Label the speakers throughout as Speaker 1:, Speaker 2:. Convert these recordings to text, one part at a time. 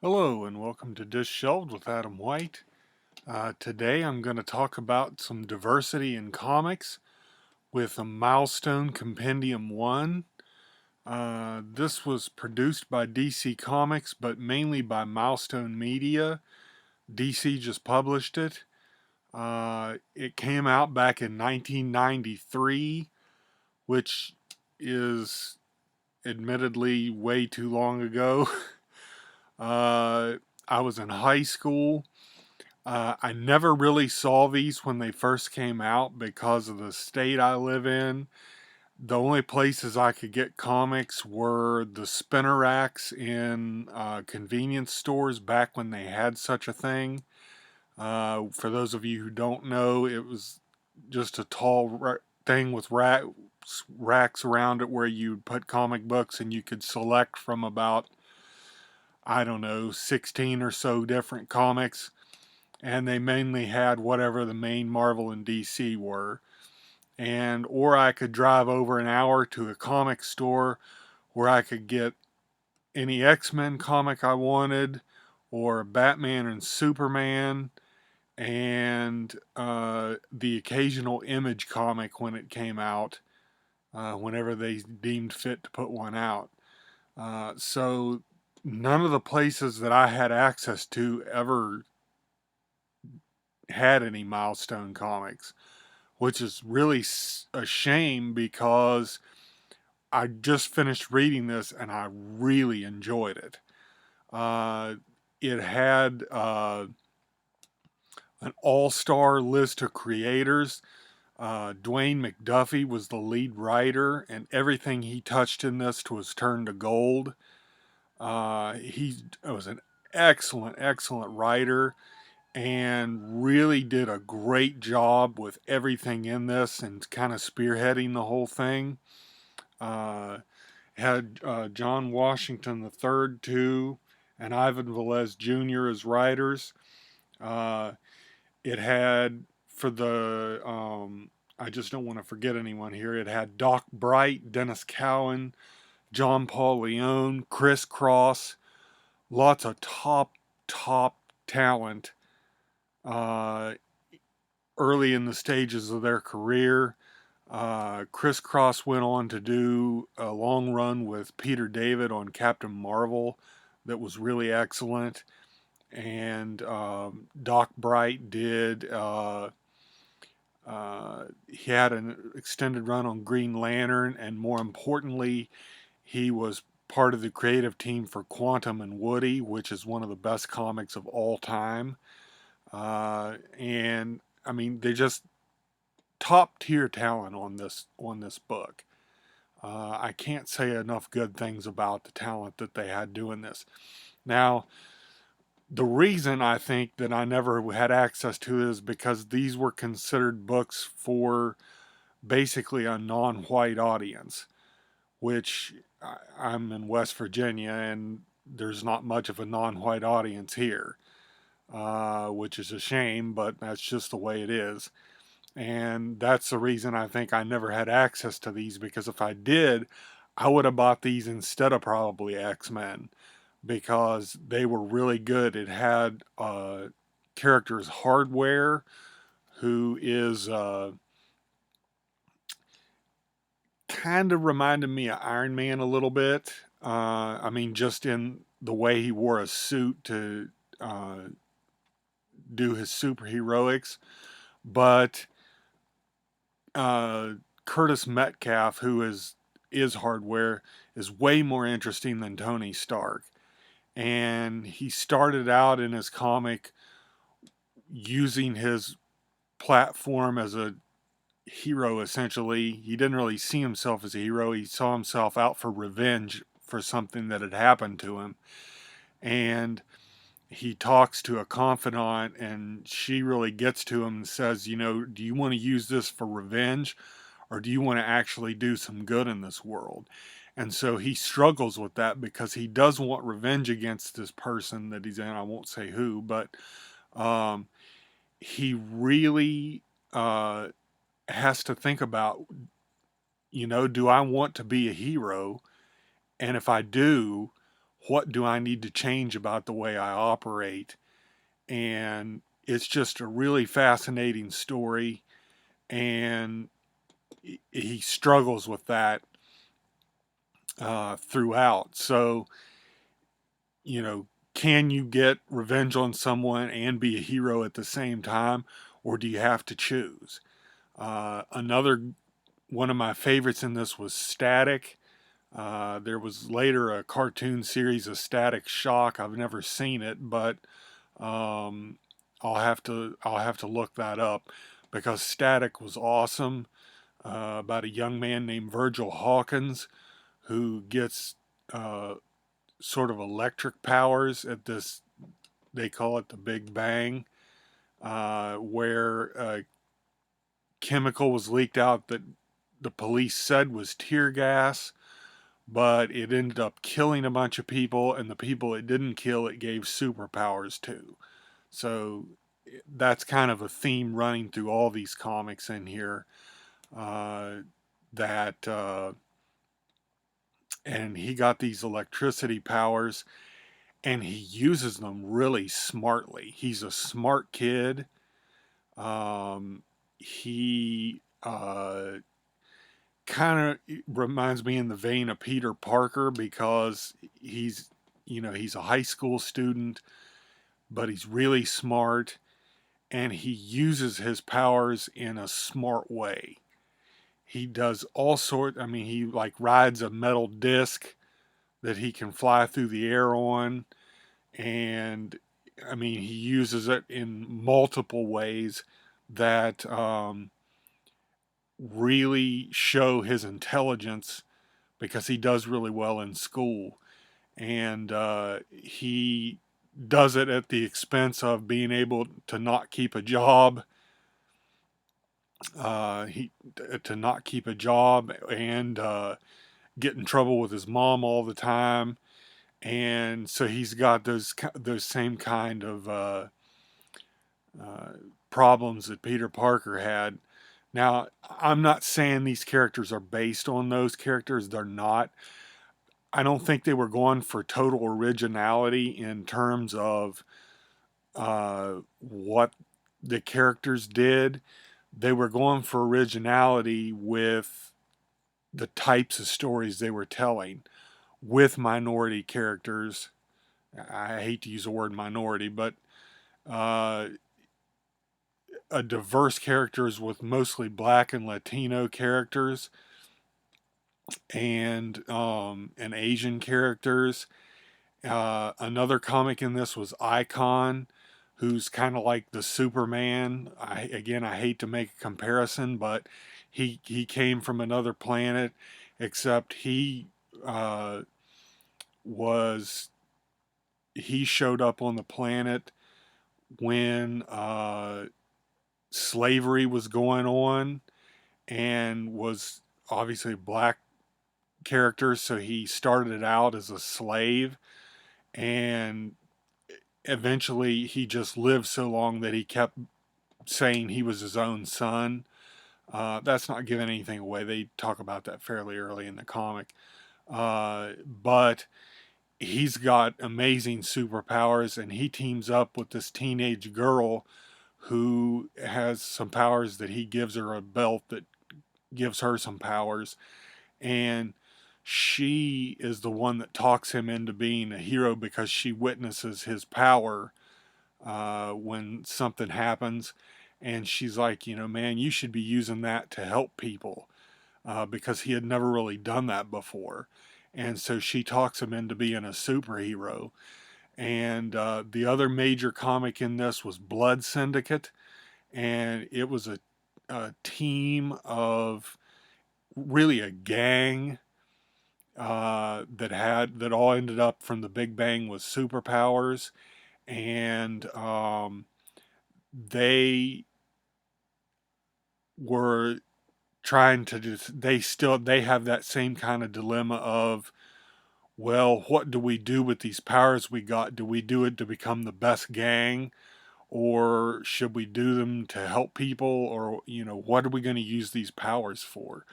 Speaker 1: Hello and welcome to Dish Shelved with Adam White. Today I'm going to talk about some diversity in comics with a Milestone Compendium 1. This was produced by DC Comics but mainly by Milestone Media. DC just published it. It came out back in 1993, which is admittedly way too long ago. uh, I was in high school. I never really saw these when they first came out because of the state I live in. The only places I could get comics were the spinner racks in convenience stores back when they had such a thing. For those of you who don't know, it was just a tall thing with racks around it where you'd put comic books and you could select from about, I don't know, 16 or so different comics, and they mainly had whatever the main Marvel and DC were. And or I could drive over an hour to a comic store where I could get any X-Men comic I wanted, or Batman and Superman, and the occasional Image comic when it came out, whenever they deemed fit to put one out. So none of the places that I had access to ever had any Milestone comics, which is really a shame because I just finished reading this and I really enjoyed it. Uh, it had an all-star list of creators. Dwayne McDuffie was the lead writer, and everything he touched in this was turned to gold. He was an excellent writer and really did a great job with everything in this and kind of spearheading the whole thing. Uh, had John Washington III too, and Ivan Velez Jr. as writers. Uh, it had for the I just don't want to forget anyone here. It had Doc Bright, Dennis Cowan, John Paul Leone, Chris Cross, lots of top talent uh, early in the stages of their career. Chris Cross went on to do a long run with Peter David on Captain Marvel that was really excellent. And Doc Bright did, he had an extended run on Green Lantern, and more importantly, he was part of the creative team for Quantum and Woody, which is one of the best comics of all time. And I mean, they just top tier talent on this book. I can't say enough good things about the talent that they had doing this. Now, the reason I think that I never had access to it is because these were considered books for basically a non-white audience, which I'm in West Virginia and there's not much of a non-white audience here, which is a shame, but that's just the way it is. And that's the reason I think I never had access to these, because if I did, I would have bought these instead of probably X-Men because they were really good. It had characters Hardware, who is kind of reminded me of Iron Man a little bit. I mean, just in the way he wore a suit to do his superheroics. But Curtis Metcalf, who is Hardware, is way more interesting than Tony Stark. And he started out in his comic using his platform as a hero, essentially. He didn't really see himself as a hero. He saw himself out for revenge for something that had happened to him. And he talks to a confidant, and she really gets to him and says, you know, do you want to use this for revenge, or do you want to actually do some good in this world? And so he struggles with that because he does want revenge against this person that he's in. I won't say who, but um, he really has to think about, you know, do I want to be a hero? And if I do, what do I need to change about the way I operate? And it's just a really fascinating story, and he struggles with that throughout. So, you know, can you get revenge on someone and be a hero at the same time, or do you have to choose? Another one of my favorites in this was Static. There was later a cartoon series of Static Shock. I've never seen it, but um, I'll have to look that up because Static was awesome. About a young man named Virgil Hawkins who gets uh, sort of electric powers at this. They call it the Big Bang, where a chemical was leaked out that the police said was tear gas, but it ended up killing a bunch of people, and the people it didn't kill, it gave superpowers to. So that's kind of a theme running through all these comics in here. Uh, that and he got these electricity powers, and he uses them really smartly. He's a smart kid. He kind of reminds me in the vein of Peter Parker because he's a high school student, but he's really smart, and he uses his powers in a smart way. He does all sorts. I mean, he like rides a metal disc that he can fly through the air on, and I mean, he uses it in multiple ways that really show his intelligence because he does really well in school, and he does it at the expense of being able to not keep a job. He to not keep a job and get in trouble with his mom all the time, and so he's got those same kind of uh, problems that Peter Parker had. Now, I'm not saying these characters are based on those characters. They're not. I don't think they were going for total originality in terms of what the characters did. They were going for originality with the types of stories they were telling with minority characters. I hate to use the word minority, but uh, a diverse characters with mostly black and Latino characters and Asian characters. Another comic in this was Icon, who's kind of like the Superman. I hate to make a comparison, but he came from another planet, except uh, was he showed up on the planet when slavery was going on, and was obviously a black character, so he started out as a slave, and eventually he just lived so long that he kept saying he was his own son. That's not giving anything away. They talk about that fairly early in the comic. But he's got amazing superpowers, and he teams up with this teenage girl who has some powers that he gives her a belt that gives her some powers. And she is the one that talks him into being a hero because she witnesses his power when something happens. And she's like, man, you should be using that to help people because he had never really done that before. And so she talks him into being a superhero. And the other major comic in this was Blood Syndicate. And it was a team of really a gang that all ended up from the Big Bang with superpowers, and they were trying to they have that same kind of dilemma of, well, what do we do with these powers we got? Do we do it to become the best gang, or should we do them to help people, or what are we going to use these powers for?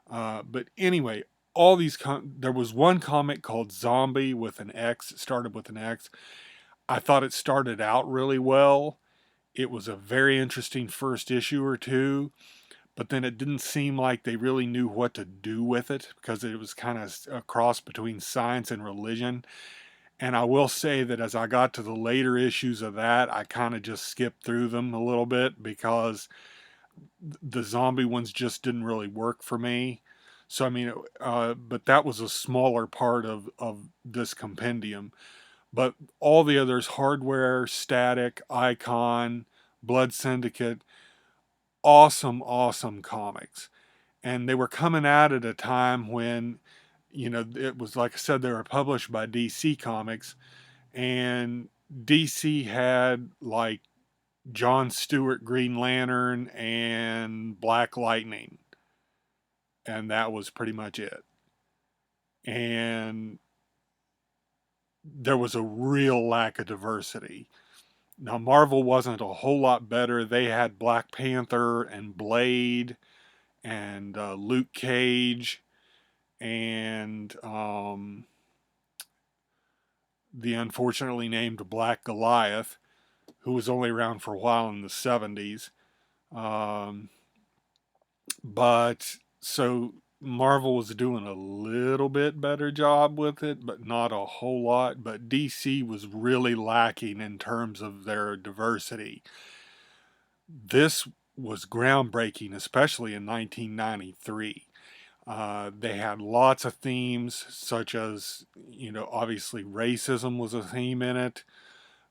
Speaker 1: But anyway, all these, there was one comic called Zombie with an X. It started with an X. I thought it started out really well. It was a very interesting first issue or two, but then it didn't seem like they really knew what to do with it because it was kind of a cross between science and religion. And I will say that as I got to the later issues of that, I kind of just skipped through them a little bit because the zombie ones just didn't really work for me. So, I mean, but that was a smaller part of this compendium. But all the others, Hardware, Static, Icon, Blood Syndicate, awesome, awesome comics. And they were coming out at a time when, it was like I said, they were published by DC Comics, and DC had like John Stewart Green Lantern and Black Lightning, and that was pretty much it. And there was a real lack of diversity. Now, Marvel wasn't a whole lot better. They had Black Panther and Blade and Luke Cage and the unfortunately named Black Goliath, who was only around for a while in the 70s. Um, but so Marvel was doing a little bit better job with it, but not a whole lot. But DC was really lacking in terms of their diversity. This was groundbreaking, especially in 1993. They had lots of themes, such as, obviously racism was a theme in it,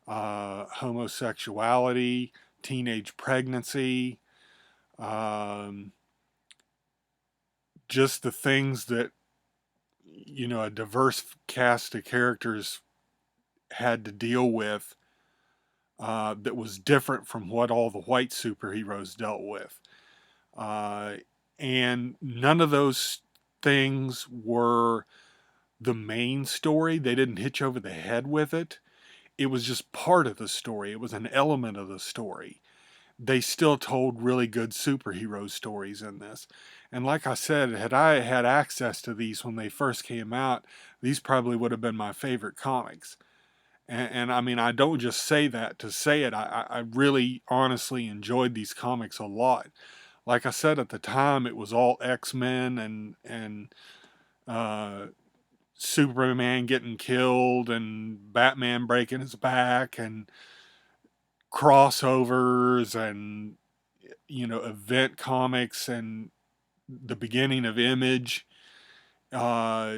Speaker 1: homosexuality, teenage pregnancy, um, just the things that, a diverse cast of characters had to deal with that was different from what all the white superheroes dealt with. Uh, and none of those things were the main story. They didn't hit you over the head with it. It was just part of the story. It was an element of the story. They still told really good superhero stories in this. And like I said, had I had access to these when they first came out, these probably would have been my favorite comics. And I mean, I don't just say that to say it. I really honestly enjoyed these comics a lot. Like I said, at the time, it was all X-Men and uh, Superman getting killed and Batman breaking his back and crossovers and event comics and the beginning of Image, uh,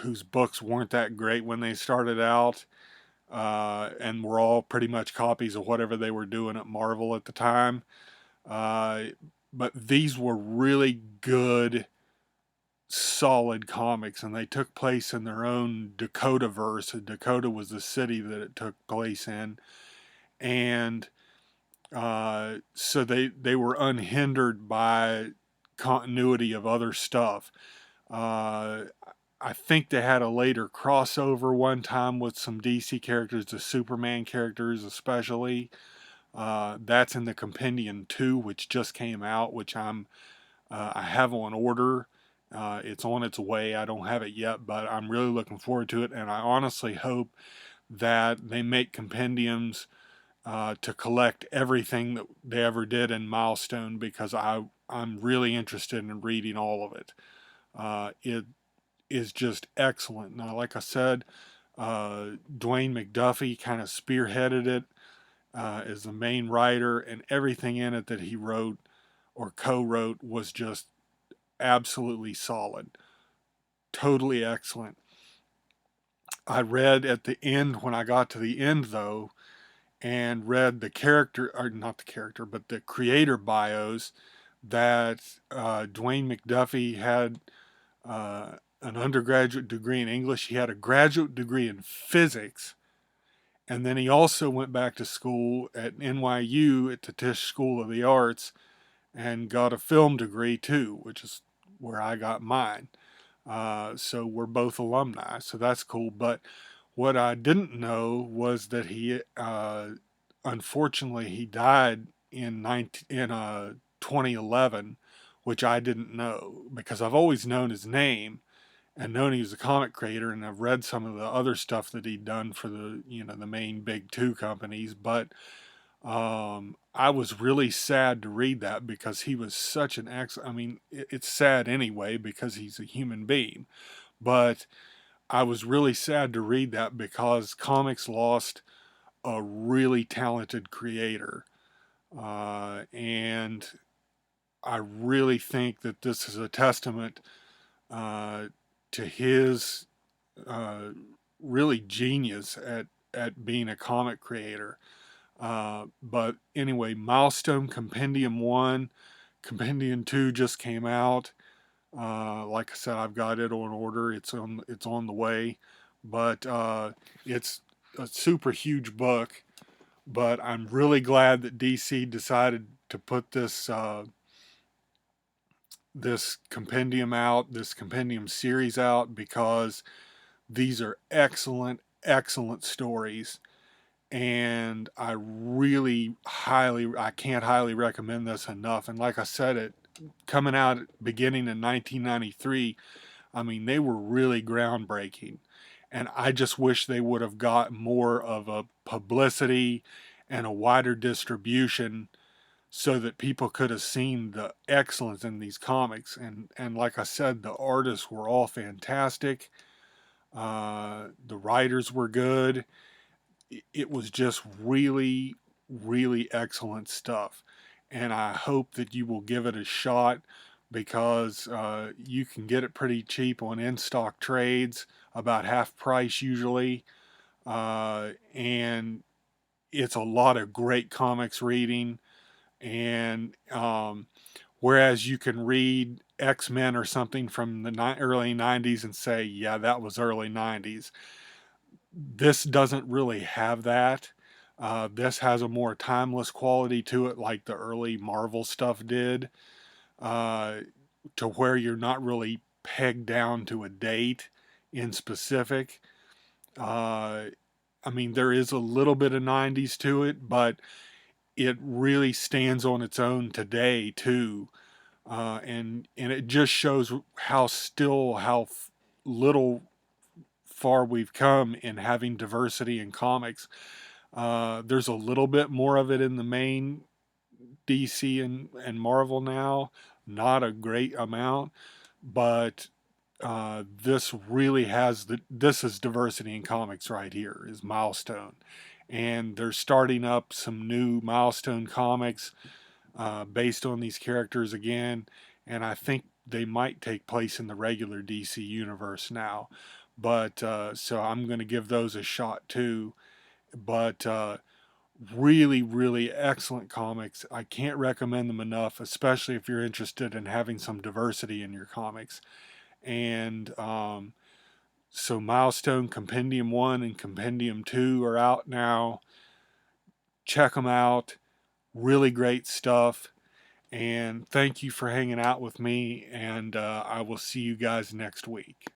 Speaker 1: whose books weren't that great when they started out, and were all pretty much copies of whatever they were doing at Marvel at the time. Uh, but these were really good, solid comics, and they took place in their own Dakota verse. Dakota was the city that it took place in, and so they were unhindered by continuity of other stuff. Uh, I think they had a later crossover one time with some DC characters, the Superman characters especially. That's in the Compendium 2, which just came out, which I have on order. It's on its way. I don't have it yet, but I'm really looking forward to it, and I honestly hope that they make compendiums to collect everything that they ever did in Milestone, because I'm really interested in reading all of it. It is just excellent. Now, like I said, Dwayne McDuffie kind of spearheaded it as the main writer, and everything in it that he wrote or co-wrote was just absolutely solid, totally excellent. I read at the end, when I got to the end though, and read the character, or not the character, but the creator bios, that Dwayne McDuffie had an undergraduate degree in English. He had a graduate degree in physics. And then he also went back to school at NYU at the Tisch School of the Arts and got a film degree too, which is where I got mine. So we're both alumni, so that's cool. But what I didn't know was that he, unfortunately, he died in 2011 which I didn't know because I've always known his name and known he was a comic creator, and I've read some of the other stuff that he'd done for the the main big two companies. But I was really sad to read that because he was such an I mean, it's sad anyway because he's a human being, but I was really sad to read that because comics lost a really talented creator, and I really think that this is a testament uh, to his uh, really genius at being a comic creator. But anyway, Milestone Compendium 1, Compendium 2 just came out. Like I said, I've got it on order. It's on the way, but it's a super huge book. But I'm really glad that DC decided to put this compendium out, this compendium series out, because these are excellent, excellent stories. And I can't highly recommend this enough. And like I said, it coming out beginning in 1993, I mean, they were really groundbreaking. And I just wish they would have got more of a publicity and a wider distribution so that people could have seen the excellence in these comics. And like I said, the artists were all fantastic. The writers were good. It was just really, really excellent stuff. And I hope that you will give it a shot because you can get it pretty cheap on in stock trades, about half price usually. And it's a lot of great comics reading. And whereas you can read X-Men or something from the early 90s and say, yeah, that was early 90s, this doesn't really have that. This has a more timeless quality to it, like the early Marvel stuff did, uh, to where you're not really pegged down to a date in specific. Uh, I mean, there is a little bit of 90s to it, but it really stands on its own today, too. And it just shows how little far we've come in having diversity in comics. There's a little bit more of it in the main DC and Marvel now, not a great amount, but this really this is diversity in comics right here, is Milestone. And they're starting up some new Milestone comics based on these characters again, and I think they might take place in the regular DC universe now. But so I'm going to give those a shot too. But really, really excellent comics. I can't recommend them enough, especially if you're interested in having some diversity in your comics. And so Milestone Compendium 1 and Compendium 2 are out now. Check them out. Really great stuff. And thank you for hanging out with me. And I will see you guys next week.